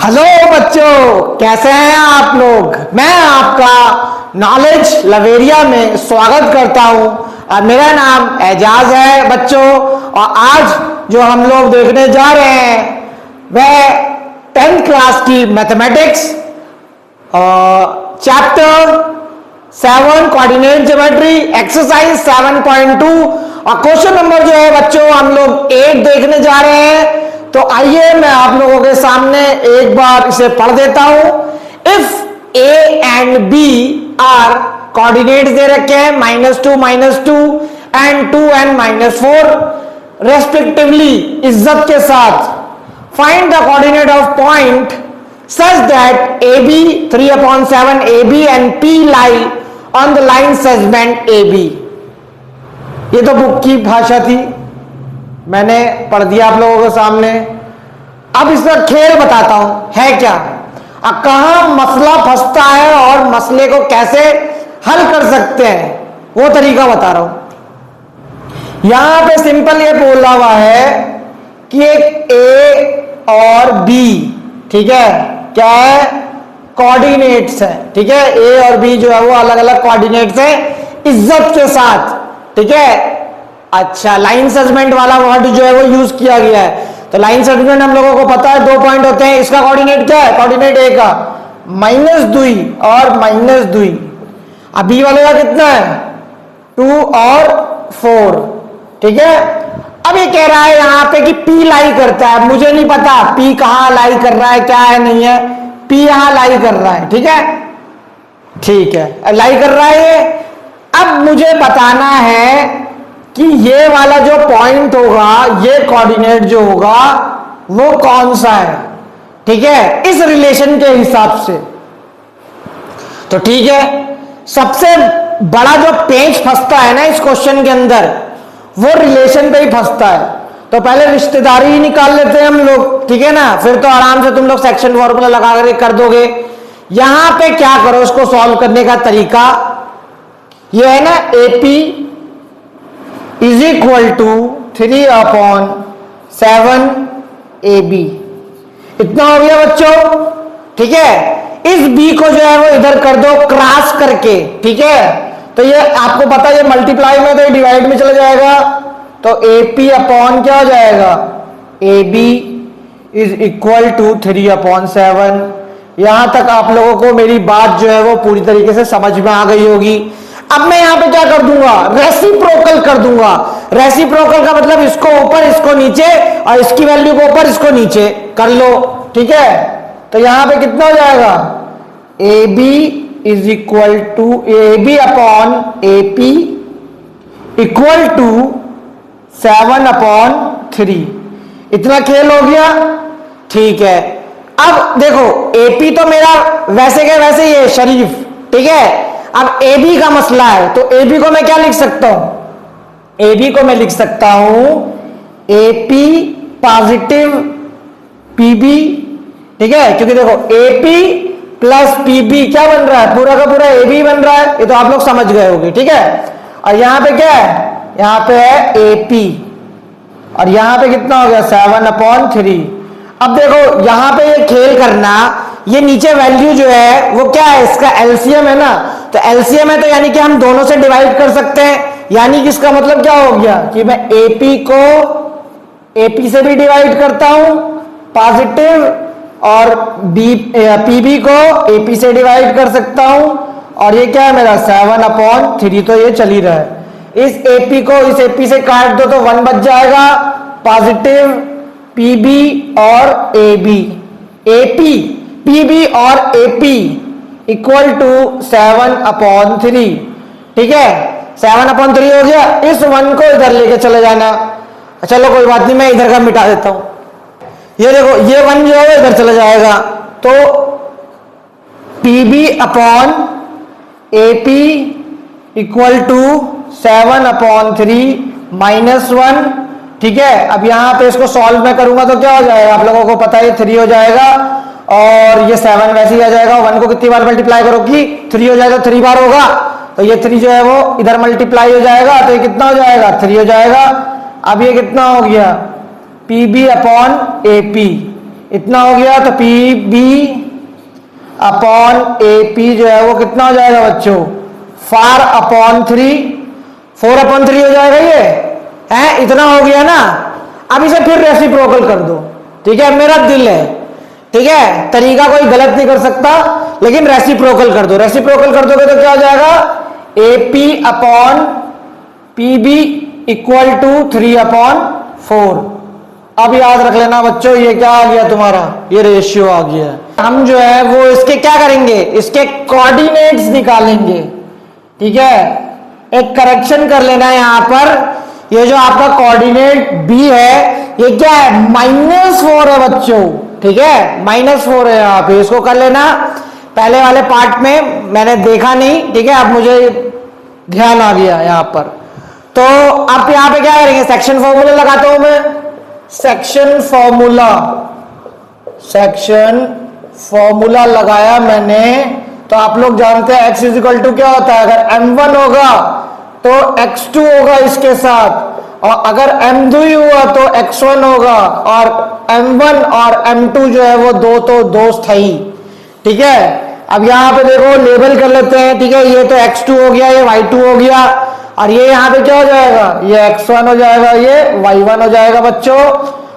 Hello बच्चों, कैसे हैं आप लोग। मैं आपका नॉलेज लवेरिया में स्वागत करता हूं और मेरा नाम एजाज है बच्चों। और आज जो हम लोग देखने जा रहे हैं वह 10th क्लास की mathematics chapter 7 coordinate geometry exercise 7.2 और क्वेश्चन नंबर जो है बच्चों हम लोग 8 देखने जा रहे हैं। तो आइए मैं आप लोगों के सामने एक बार इसे पढ़ देता हूं। If A and B are coordinates दे रखे हैं -2 एंड 2 एंड -4 रेस्पेक्टिवली इज्जत के साथ। Find the coordinate of point such that AB 3/7 AB and P lie on the line segment AB। ये तो बुक की भाषा थी, मैंने पढ़ दिया आप लोगों के सामने। अब इसका खेल बताता हूं है क्या, अब कहां मसला फंसता है और मसले को कैसे हल कर सकते हैं वो तरीका बता रहा हूं। यहां पे सिंपल ये बोला हुआ है कि एक A और B, ठीक है, क्या है, कोऑर्डिनेट्स है। ठीक है, ए और बी जो है वो अलग अलग कोऑर्डिनेट्स है इज्जत के साथ। ठीक है, अच्छा, लाइन सेगमेंट वाला वर्ड जो है वो यूज किया गया है। तो लाइन सेगमेंट हम लोगों को पता है 2 पॉइंट होते हैं। इसका कोऑर्डिनेट क्या है, कोऑर्डिनेट ए का -2 और -2। अब बी वाले का कितना है, 2 और 4। ठीक है, अब ये कह रहा है यहां पे कि P लाई करता है। मुझे नहीं पता P कहां लाई कर रहा है, क्या है नहीं है, P यहां लाई कर रहा है। ठीक है, ठीक है, लाई कर रहा है ये। अब मुझे बताना है कि ये वाला जो पॉइंट होगा, ये कोऑर्डिनेट जो होगा वो कौन सा है। ठीक है, इस रिलेशन के हिसाब से। तो ठीक है, सबसे बड़ा जो पेच फंसता है ना इस क्वेश्चन के अंदर वो रिलेशन पे ही फंसता है। तो पहले रिश्तेदारी ही निकाल लेते हैं हम लोग, ठीक है ना, फिर तो आराम से तुम लोग सेक्शन फॉर्मूला लगा करके कर दोगे। यहां पे क्या करो, इसको सॉल्व करने का तरीका ये है ना, AP is equal to 3/7 AB। इतना हो गया बच्चों। ठीक है, इस B को जो है वो इधर कर दो क्रॉस करके। ठीक है, तो ये आपको पता है ये मल्टीप्लाई में तो ये डिवाइड में चला जाएगा। तो AP अपॉन क्या हो जाएगा, AB इज इक्वल टू 3/7। यहां तक आप लोगों को मेरी बात जो है वो पूरी तरीके से समझ में आ गई होगी। अब मैं यहां पे क्या कर दूंगा, रेसिप्रोकल कर दूंगा। रेसिप्रोकल का मतलब इसको ऊपर इसको नीचे और इसकी वैल्यू को ऊपर इसको नीचे कर लो। ठीक है, तो यहां पे कितना हो जाएगा, AB is equal to AB upon AP equal to 7/3। इतना खेल हो गया। ठीक है, अब देखो AP तो मेरा वैसे के वैसे ही है शरीफ। ठीक है, अब AB का मसला है तो AB को मैं क्या लिख सकता हूं, AB को मैं लिख सकता हूं AP पॉजिटिव PB। ठीक है, क्योंकि देखो AP प्लस PB क्या बन रहा है, पूरा का पूरा AB बन रहा है। ये तो आप लोग समझ गए होंगे। ठीक है, और यहां पे क्या है, यहां पे है AP और यहां पे कितना हो गया 7/3। अब देखो यहां पे ये खेल करना, ये नीचे वैल्यू जो है वो क्या है, इसका एलसीएम है ना। तो एलसीएम है तो यानी कि हम दोनों से डिवाइड कर सकते हैं। यानी कि इसका मतलब क्या हो गया कि मैं AP को AP से भी डिवाइड करता हूं पॉजिटिव और PB को AP से डिवाइड कर सकता हूं। और ये क्या है मेरा 7/3। तो ये चल ही रहा है। इस AP को इस AP से काट दो तो 1 बच जाएगा, पॉजिटिव PB और AB, AP PB और AP इक्वल टू 7/3। ठीक है, 7/3 हो गया। इस 1 को इधर लेके चले जाना। चलो कोई बात नहीं, मैं इधर का मिटा देता हूं। ये देखो ये 1 जो है इधर चला जाएगा। तो PB upon AP equal to 7/3 -1। ठीक है, अब यहां पे इसको सॉल्व में करूंगा तो क्या हो जाएगा, आप लोगों को पता है 3 हो जाएगा और ये 7 वैसे ही आ जाएगा। 1 को कितनी बार मल्टीप्लाई करो कि 3 हो जाएगा, 3 बार होगा। तो ये 3 जो है वो इधर मल्टीप्लाई हो जाएगा तो ये कितना हो जाएगा, 3 हो जाएगा। अब ये कितना हो गया, PB अपॉन AP इतना हो गया, तो P B upon A P जो है वो कितना हो जाएगा बच्चों, 4/3 हो जाएगा ये है, इतना हो गया ना। अब इसे फिर रेसिप्रोकल कर दो, ठीक है, मेरा दिल है, ठीक है, तरीका कोई गलत नहीं कर सकता, लेकिन रेसिप्रोकल कर दो। रेसिप्रोकल कर दोगे तो क्या हो जाएगा, A P upon P B equal to 3/4। अब याद रख लेना बच्चों, ये क्या आ गया तुम्हारा, ये रेशियो आ गया। हम जो है वो इसके क्या करेंगे, इसके कोऑर्डिनेट्स निकालेंगे, ठीक है। एक करेक्शन कर लेना है यहां पर, ये जो आपका कोऑर्डिनेट बी है ये क्या है, -4 है बच्चों, ठीक है, -4 है यहाँ पे, इसको कर लेना। पहले वाले पार्ट में मैंने देखा नहीं, ठीक है, अब मुझे ध्यान आ गया यहाँ पर। तो अब यहाँ पे क्या करेंगे, सेक्शन फॉर्मूला लगाता हूं मैं, सेक्शन फॉर्मूला लगाया मैंने। तो आप लोग जानते हैं x इज इक्वल टू क्या होता है, अगर m1 होगा तो x2 होगा इसके साथ, और अगर m2 हुआ तो x1 होगा, और m1 और m2 जो है वो दो तो दोस्त है ही, ठीक है। अब यहाँ पे देखो लेबल कर लेते हैं, ठीक है, ये तो x2 हो गया, ये y2 हो गया, और ये यहाँ पे क्या हो जाएगा, ये x1 हो जाएगा, ये y1 हो जाएगा बच्चों,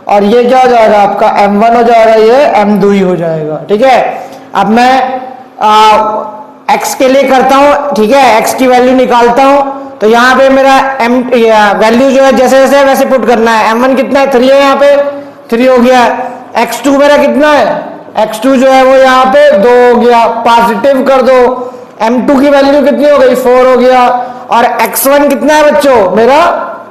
और ये क्या हो जाएगा आपका m1 हो जाएगा, ये m2 हो जाएगा, ठीक है। अब मैं x के लिए करता हूं, ठीक है, x की वैल्यू निकालता हूं। तो यहाँ पे मेरा वैल्यू जो है जैसे जैसे वैसे पुट करना है। m1 कितना है, 3 है, यहाँ पे 3 हो गया। x2 मेरा कितना है, x2 जो है वो यहाँ पे 2 हो गया, पॉजिटिव कर दो। m2 की वैल्यू कितनी हो गई, 4 हो गया, और x1 कितना है बच्चों मेरा,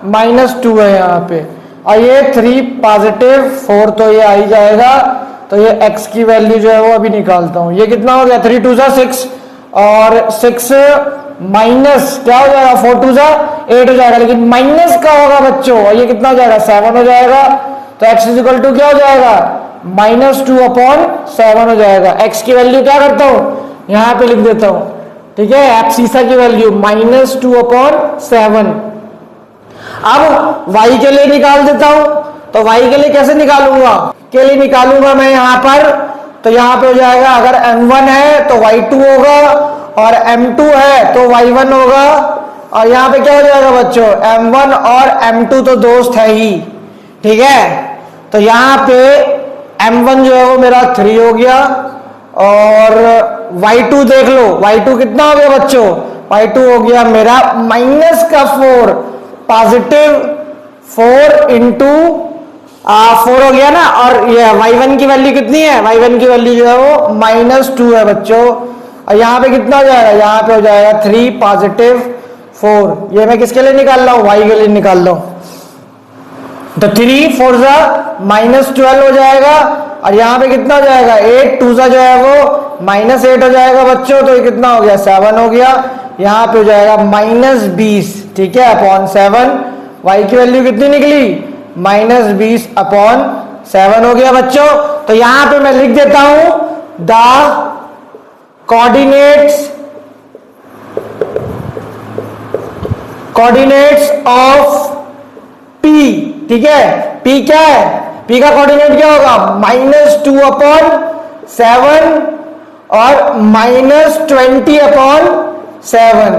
-2 है यहाँ पे, और ये 3 पॉजिटिव 4, तो ये आ ही जाएगा। तो ये x की वैल्यू जो है वो अभी निकालता हूं, ये कितना हो गया, 3 2 6, और 6 माइनस क्या हो जाएगा, 4 2 8 हो जाएगा, लेकिन माइनस का होगा बच्चों, और ये कितना हो जाएगा, 7 हो जाएगा। तो x इज इक्वल टू क्या हो जाएगा, -2/7 हो जाएगा। x की वैल्यू क्या करता हूं, यहां पे लिख देता हूं, ठीक है, एब्सिसा की वैल्यू -2/7। अब y के लिए निकाल देता हूं। तो y के लिए कैसे निकालूंगा, के लिए निकालूंगा मैं यहां पर, तो यहां पे हो जाएगा, अगर m1 है तो y2 होगा, और m2 है तो y1 होगा, और यहां पे क्या हो जाएगा बच्चों, m1 और m2 तो दोस्त है ही, ठीक है। तो यहां पे m1 जो है वो मेरा 3 हो गया, और y2 देख लो, y2 कितना हो गया बच्चों, y2 हो गया मेरा -4, पॉजिटिव 4 इंटू 4 हो गया ना, और ये y1 की वैल्यू कितनी है, y1 की वैल्यू जो है वो -2 है बच्चों, और यहाँ पे कितना हो जाएगा, यहाँ पे हो जाएगा 3 पॉजिटिव 4। ये मैं किसके लिए निकाल रहा हूँ, y के लिए निकाल रहा हूँ। तो 3 4 -12 हो जाएगा, और यहाँ पे कितना हो जाएगा, 8 2 जो है वो -8 हो जाएगा बच्चों। तो ये कितना हो गया, 7 हो गया, यहाँ पे हो जाएगा -20, ठीक है, अपॉन 7। y की वैल्यू कितनी निकली, -20/7 हो गया बच्चों। तो यहां पे मैं लिख देता हूं, द कोऑर्डिनेट्स ऑफ p, ठीक है, p क्या है, p का कोऑर्डिनेट क्या होगा, -2/7 और -20/7।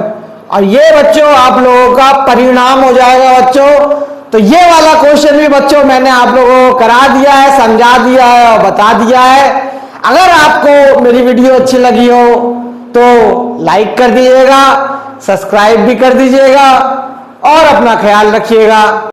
और ये बच्चों आप लोगों का परिणाम हो जाएगा बच्चों। तो ये वाला क्वेश्चन भी बच्चों मैंने आप लोगों को करा दिया है, समझा दिया है और बता दिया है। अगर आपको मेरी वीडियो अच्छी लगी हो तो लाइक कर दीजिएगा, सब्सक्राइब भी कर दीजिएगा, और अपना ख्याल रखिएगा।